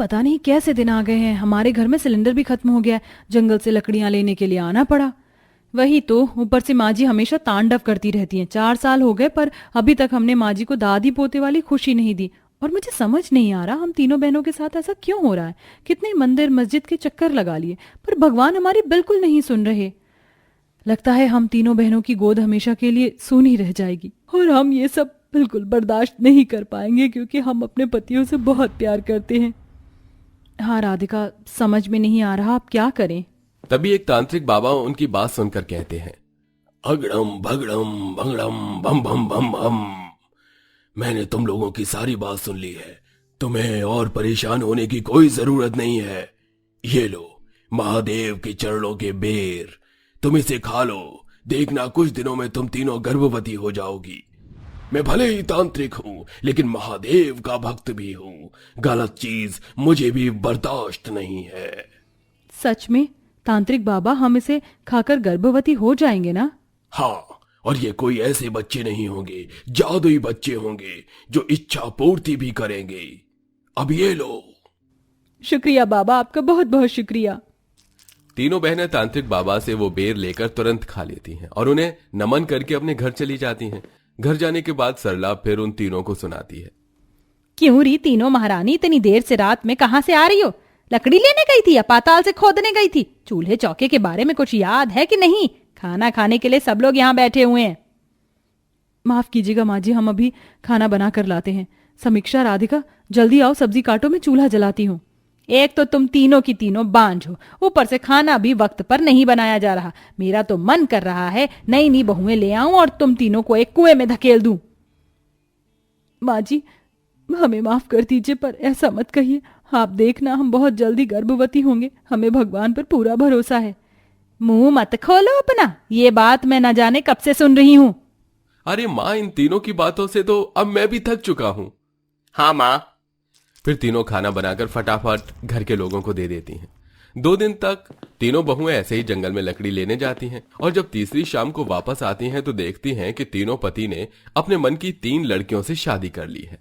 पता नहीं कैसे दिन आ गए हैं, हमारे घर में सिलेंडर भी खत्म हो गया है, जंगल से लकड़ियां लेने के लिए आना पड़ा। वही तो, ऊपर से माँ जी हमेशा तांडव करती रहती हैं। 4 साल हो गए पर अभी तक हमने माँ जी को दादी पोते वाली खुशी नहीं दी। और मुझे समझ नहीं आ रहा हम तीनों बहनों के साथ ऐसा क्यों हो रहा है। कितने मंदिर मस्जिद के चक्कर लगा लिए पर भगवान हमारी बिल्कुल नहीं सुन रहे। लगता है हम तीनों बहनों की गोद हमेशा के लिए सूनी रह जाएगी और हम ये सब बिल्कुल बर्दाश्त नहीं कर पाएंगे क्योंकि हम अपने पतियों से बहुत प्यार करते हैं। हाँ राधिका, समझ में नहीं आ रहा आप क्या करें। तभी एक तांत्रिक बाबा उनकी बात सुनकर कहते हैं, अगड़म भगड़म भंगड़म भम भम भम भम। मैंने तुम लोगों की सारी बात सुन ली है। तुम्हें और परेशान होने की कोई जरूरत नहीं है। ये लो महादेव के चरणों के बेर, तुम इसे खा लो। देखना कुछ दिनों में तुम तीनों गर्भवती हो जाओगी। मैं भले ही तांत्रिक हूँ लेकिन महादेव का भक्त भी हूँ। गलत चीज मुझे भी बर्दाश्त नहीं है। सच में तांत्रिक बाबा, हम इसे खाकर गर्भवती हो जाएंगे ना? हाँ, और ये कोई ऐसे बच्चे नहीं होंगे, जादुई बच्चे होंगे जो इच्छा पूर्ति भी करेंगे। अब ये लो। शुक्रिया बाबा, आपका बहुत बहुत शुक्रिया। तीनों बहनें तांत्रिक बाबा से वो बेर लेकर तुरंत खा लेती हैं और उन्हें नमन करके अपने घर चली जाती हैं। घर जाने के बाद सरला फिर उन तीनों को सुनाती है, क्यों री तीनों महारानी, इतनी देर से रात में कहां से आ रही हो? लकड़ी लेने गई थी या पाताल से खोदने गई थी? चूल्हे चौके के बारे में कुछ याद है कि नहीं? खाना खाने के लिए सब लोग यहाँ बैठे हुए हैं। माफ कीजिएगा माँ जी, हम अभी खाना बना कर लाते हैं। समीक्षा, राधिका जल्दी आओ, सब्जी काटो, मैं चूल्हा जलाती हूँ। एक तो तुम तीनों की तीनों बांझ हो, ऊपर से खाना भी वक्त पर नहीं बनाया जा रहा। मेरा तो मन कर रहा है नई नई बहुएं ले आऊं और तुम तीनों को एक कुएं में धकेल दूं। माँ जी हमें माफ कर दीजिए, पर ऐसा मत कहिए। आप देखना हम बहुत जल्दी गर्भवती होंगे, हमें भगवान पर पूरा भरोसा है। मुंह मत खोलो अपना, ये बात मैं न जाने कब से सुन रही हूँ। अरे माँ, इन तीनों की बातों से तो अब मैं भी थक चुका हूँ। हाँ माँ। फिर तीनों खाना बनाकर फटाफट घर के लोगों को दे देती हैं। 2 दिन तक तीनों बहुएं ऐसे ही जंगल में लकड़ी लेने जाती हैं और जब तीसरी शाम को वापस आती हैं तो देखती हैं कि तीनों पति ने अपने मन की 3 लड़कियों से शादी कर ली है।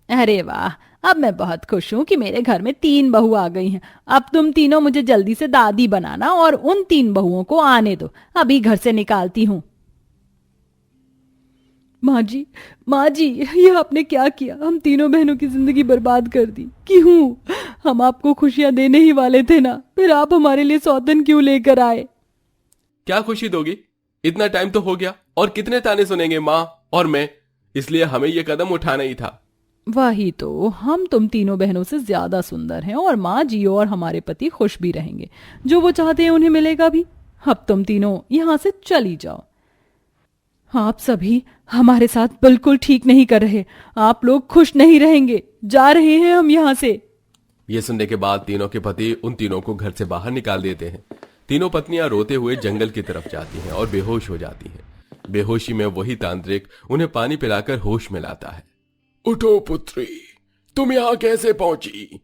अरे वाह, अब मैं बहुत खुश हूँ कि मेरे घर में 3 बहू आ गई हैं। अब तुम तीनों मुझे जल्दी से दादी बनाना और उन 3 बहुओं को आने दो, अभी घर से निकालती हूँ। माँ जी ये आपने क्या किया? हम तीनों बहनों की जिंदगी बर्बाद कर दी। क्यों? हम आपको खुशियां देने ही वाले थे ना, फिर आप हमारे लिए सौतन क्यों लेकर आए? क्या खुशी दोगी? इतना टाइम तो हो गया और कितने ताने सुनेंगे माँ और मैं, इसलिए हमें ये कदम उठाना ही था। वही तो, हम तुम तीनों बहनों से ज्यादा सुंदर हैं और माँ जी और हमारे पति खुश भी रहेंगे। जो वो चाहते हैं उन्हें मिलेगा भी। अब तुम तीनों यहाँ से चली जाओ। आप सभी हमारे साथ बिल्कुल ठीक नहीं कर रहे। आप लोग खुश नहीं रहेंगे। जा रहे हैं हम यहाँ से। ये सुनने के बाद तीनों के पति उन तीनों को घर से बाहर निकाल देते हैं। तीनों पत्नियां रोते हुए जंगल की तरफ जाती हैं और बेहोश हो जाती हैं। बेहोशी में वही तांत्रिक उन्हें पानी पिलाकर होश में लाता है। उठो पुत्री, तुम यहाँ कैसे पहुंची?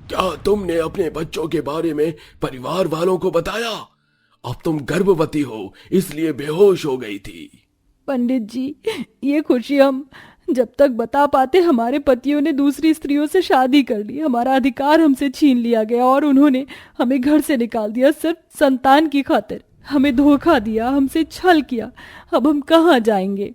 क्या तुमने अपने बच्चों के बारे में परिवार वालों को बताया? अब तुम गर्भवती हो इसलिए बेहोश हो गई थी। पंडित जी, ये खुशी हम जब तक बता पाते, हमारे पतियों ने दूसरी स्त्रियों से शादी कर ली, हमारा अधिकार हमसे छीन लिया गया और उन्होंने हमें घर से निकाल दिया सिर्फ संतान की खातिर। हमें धोखा दिया, हमसे छल किया। अब हम कहाँ जाएंगे?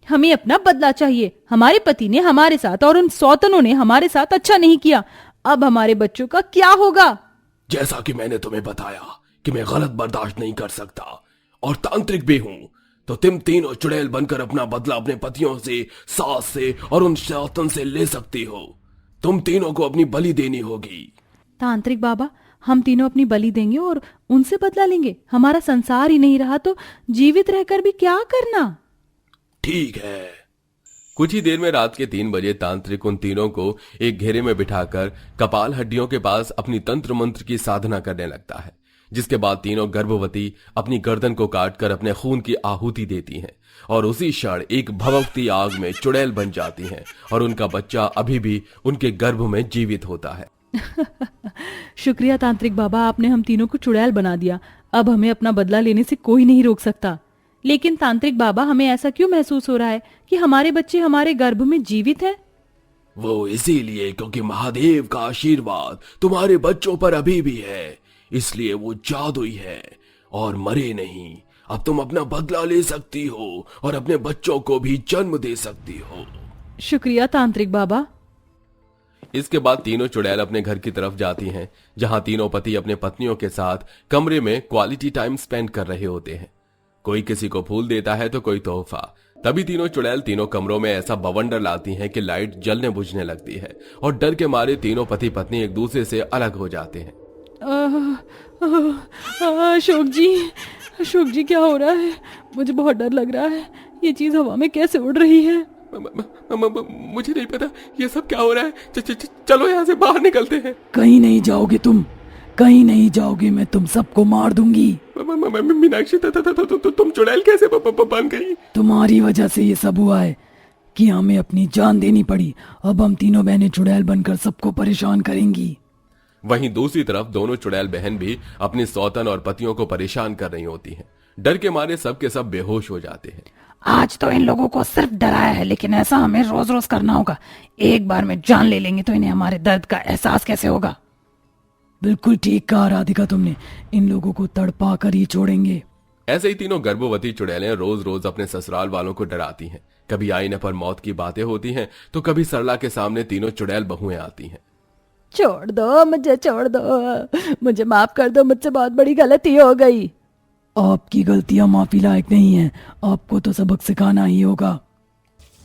हमें अपना बदला चाहिए। हमारे पति ने हमारे साथ और उन सौतनों ने हमारे साथ अच्छा नहीं किया। अब हमारे बच्चों का क्या होगा? जैसा कि मैंने तुम्हें बताया कि मैं गलत बर्दाश्त नहीं कर सकता और तांत्रिक भी हूं, तो तुम तीनों चुड़ैल बनकर अपना बदला अपने पतियों से, सास से और उन सौतन से ले सकती हो। तुम तीनों को अपनी बलि देनी होगी। तांत्रिक बाबा, हम तीनों अपनी बलि देंगे और उनसे बदला लेंगे। हमारा संसार ही नहीं रहा तो जीवित रहकर भी क्या करना? ठीक है। कुछ ही देर में रात के 3 बजे तांत्रिक उन तीनों को एक घेरे में बिठाकर कपाल हड्डियों के पास अपनी तंत्र मंत्र की साधना करने लगता है, जिसके बाद तीनों गर्भवती अपनी गर्दन को काटकर अपने खून की आहुति देती हैं और उसी क्षण एक भभकती आग में चुड़ैल बन जाती हैं और उनका बच्चा अभी भी उनके गर्भ में जीवित होता है। शुक्रिया तांत्रिक बाबा, आपने हम तीनों को चुड़ैल बना दिया। अब हमें अपना बदला लेने से कोई नहीं रोक सकता। लेकिन तांत्रिक बाबा, हमें ऐसा क्यों महसूस हो रहा है कि हमारे बच्चे हमारे गर्भ में जीवित हैं? वो इसीलिए क्योंकि महादेव का आशीर्वाद तुम्हारे बच्चों पर अभी भी है, इसलिए वो जादुई है और मरे नहीं। अब तुम अपना बदला ले सकती हो और अपने बच्चों को भी जन्म दे सकती हो। शुक्रिया तांत्रिक बाबा। इसके बाद तीनों चुड़ैल अपने घर की तरफ जाती हैं, जहां तीनों पति अपने पत्नियों के साथ कमरे में क्वालिटी टाइम स्पेंड कर रहे होते हैं। कोई किसी को फूल देता है तो कोई तोहफा। तभी तीनों चुड़ैल तीनों कमरों में ऐसा बवंडर लाती हैं कि लाइट जलने बुझने लगती है और डर के मारे तीनों पति पत्नी एक दूसरे से अलग हो जाते हैं। अशोक जी क्या हो रहा है? मुझे बहुत डर लग रहा है। ये चीज हवा में कैसे उड़ रही है? मुझे नहीं पता ये सब क्या हो रहा है। चलो यहाँ से बाहर निकलते हैं। कहीं नहीं जाओगे तुम, कहीं नहीं जाओगे, मैं तुम सबको मार दूंगी। मीनाक्षी तुम चुड़ैल कैसे बन गई? तुम्हारी वजह से ये सब हुआ है कि हमें अपनी जान देनी पड़ी। अब हम तीनों बहनें चुड़ैल बनकर सबको परेशान करेंगी। वहीं दूसरी तरफ दोनों चुड़ैल बहन भी अपनी सौतन और पतियों को परेशान कर रही होती हैं। डर के मारे सब के सब बेहोश हो जाते हैं। आज तो इन लोगों को सिर्फ डराया है, लेकिन ऐसा हमें रोज रोज करना होगा। एक बार में जान ले लेंगे तो इन्हें हमारे दर्द का एहसास कैसे होगा? बिल्कुल ठीक कहा राधिका तुमने, इन लोगों को तड़पा कर ही छोड़ेंगे। ऐसे ही तीनों गर्भवती चुड़ैलें रोज रोज अपने ससुराल वालों को डराती हैं। कभी आईने पर मौत की बातें होती हैं तो कभी सरला के सामने तीनों चुड़ैल बहुएं आती हैं। छोड़ दो मुझे, छोड़ दो मुझे, माफ कर दो, मुझसे बहुत बड़ी गलती हो गई। आपकी गलतियां माफी लायक नहीं है, आपको तो सबक सिखाना ही होगा।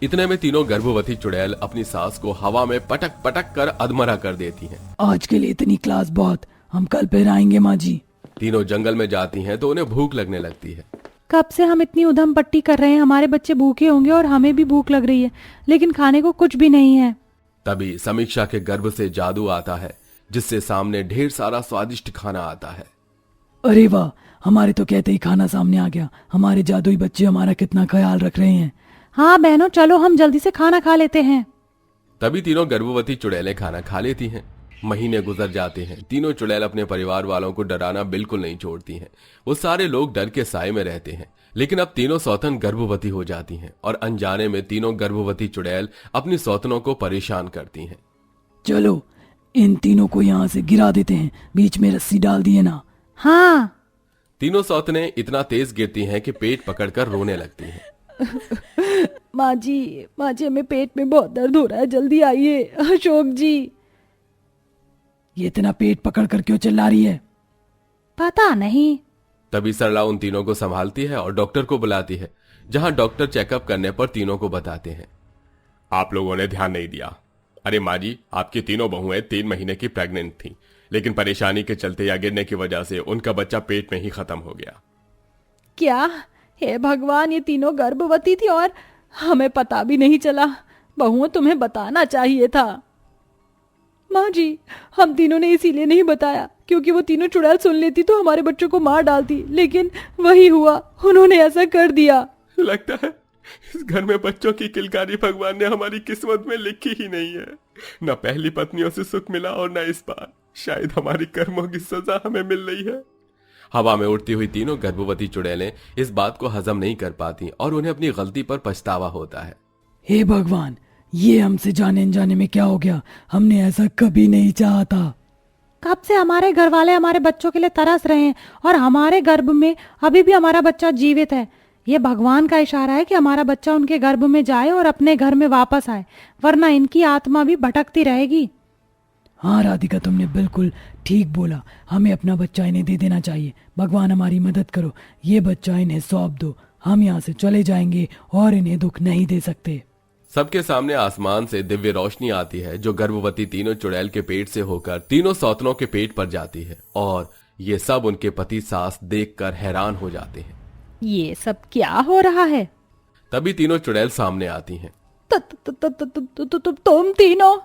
इतने में तीनों गर्भवती चुड़ैल अपनी सास को हवा में पटक पटक कर अधमरा कर देती हैं। आज के लिए इतनी क्लास बहुत, हम कल फिर आएंगे माँ जी। तीनों जंगल में जाती हैं तो उन्हें भूख लगने लगती है। कब से हम इतनी उधम पट्टी कर रहे हैं, हमारे बच्चे भूखे होंगे और हमें भी भूख लग रही है, लेकिन खाने को कुछ भी नहीं है। तभी समीक्षा के गर्भ से जादू आता है, जिससे सामने ढेर सारा स्वादिष्ट खाना आता है। अरे वाह, हमारे तो कहते ही खाना सामने आ गया। हमारे जादुई बच्चे हमारा कितना ख्याल रख रहे हैं। हाँ बहनों, चलो हम जल्दी से खाना खा लेते हैं। तभी तीनों गर्भवती चुड़ैलें खाना खा लेती हैं। महीने गुजर जाते हैं। तीनों चुड़ैल अपने परिवार वालों को डराना बिल्कुल नहीं छोड़ती हैं। वो सारे लोग डर के साए में रहते हैं। लेकिन अब तीनों सौतन गर्भवती हो जाती हैं और अनजाने में तीनों गर्भवती चुड़ैल अपनी सौतनों को परेशान करती हैं। चलो इन तीनों को यहाँ से गिरा देते हैं, बीच में रस्सी डाल दिए ना। हाँ। तीनों सौतनें इतना तेज गिरती हैं कि पेट पकड़कर रोने लगती हैं। माँ जी, हमें पेट में बहुत दर्द हो रहा है, जल्दी आइए। अशोक जी। ये इतना पेट पकड़ कर क्यों चिल्ला रही है? पता नहीं। तभी सरला उन तीनों को संभालती है और डॉक्टर को बुलाती है, जहां डॉक्टर चेकअप करने पर तीनों को बताते हैं। आप लोगों ने ध्यान नहीं दिया। अरे माँ जी, आपकी तीनों बहुएं 3 महीने की प्रेग्नेंट थीं, लेकिन परेशानी के चलते या गिरने की वजह से उनका बच्चा पेट में ही खत्म हो गया। क्या? हे भगवान, ये तीनों गर्भवती थी और हमें पता भी नहीं चला। बहुओं, तुम्हें बताना चाहिए था। माँ जी, हम तीनों ने इसीलिए नहीं बताया क्योंकि वो तीनों चुड़ैल सुन लेती तो हमारे बच्चों को मार डालती, लेकिन वही हुआ, उन्होंने ऐसा कर दिया। लगता है इस घर में बच्चों की किलकारी भगवान ने हमारी किस्मत में लिखी ही नहीं है। न पहली पत्नियों से सुख मिला और न इस बार। शायद हमारी कर्मों की सजा हमें मिल रही है। हवा में उड़ती हुई तीनों गर्भवती चुड़ैलें इस बात को हजम नहीं कर पाती और उन्हें अपनी गलती पर पछतावा होता है। हे भगवान, ये हमसे जाने अनजाने में क्या हो गया? हमने ऐसा कभी नहीं चाहा था। कब से हमारे घर वाले हमारे बच्चों के लिए तरस रहे हैं और हमारे गर्भ में अभी भी हमारा बच्चा जीवित है। ये भगवान का इशारा है कि हमारा बच्चा उनके गर्भ में जाए और अपने घर में वापस आए, वरना इनकी आत्मा भी भटकती रहेगी। हाँ राधिका, तुमने बिल्कुल ठीक बोला। हमें अपना बच्चा इन्हें दे देना चाहिए। भगवान हमारी मदद करो, ये बच्चा इन्हें सौंप दो। हम यहाँ से चले जाएंगे और इन्हें दुख नहीं दे सकते। सबके सामने आसमान से दिव्य रोशनी आती है, जो गर्भवती तीनों चुड़ैल के पेट से होकर तीनों सौतनों के पेट पर जाती है और ये सब उनके पति सास देखकर हैरान हो जाते हैं। ये सब क्या हो रहा है? तभी तीनों चुड़ैल सामने आती हैं। तुम तीनों?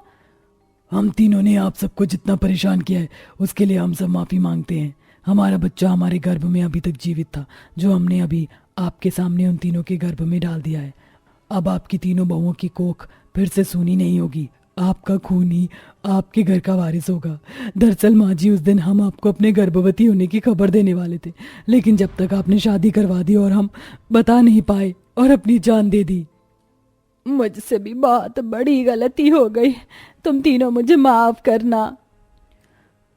हम तीनों ने आप सबको जितना परेशान किया है उसके लिए हम सब माफी मांगते हैं। हमारा बच्चा हमारे गर्भ में अभी तक जीवित था, जो हमने अभी आपके सामने उन तीनों के गर्भ में डाल दिया है। अब आपकी तीनों बहुओं की कोख फिर से सूनी नहीं होगी। आपका खून ही आपके घर का वारिस होगा। दरअसल माँ जी, उस दिन हम आपको अपने गर्भवती होने की खबर देने वाले थे, लेकिन जब तक आपने शादी करवा दी और हम बता नहीं पाए और अपनी जान दे दी। मुझसे भी बहुत बड़ी गलती हो गई, तुम तीनों मुझे माफ करना।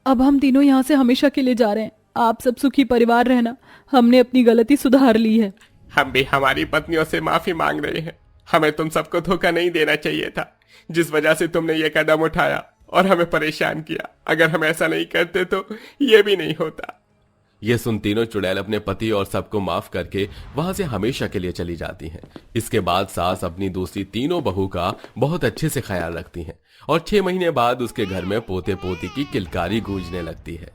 अब हम तीनों यहाँ से हमेशा के लिए जा रहे हैं, आप सब सुखी परिवार रहना, हमने अपनी गलती सुधार ली है। हम भी हमारी पत्नियों से माफी मांग रहे हैं। हमें तुम सबको धोखा नहीं देना चाहिए था, जिस वजह से तुमने ये कदम उठाया और हमें परेशान किया। अगर हम ऐसा नहीं करते तो ये भी नहीं होता। ये सुन तीनों चुड़ैल अपने पति और सबको माफ करके वहां से हमेशा के लिए चली जाती हैं। इसके बाद सास अपनी दूसरी तीनों बहू का बहुत अच्छे से ख्याल रखती हैं और 6 महीने बाद उसके घर में पोते पोती की किलकारी गूंजने लगती है।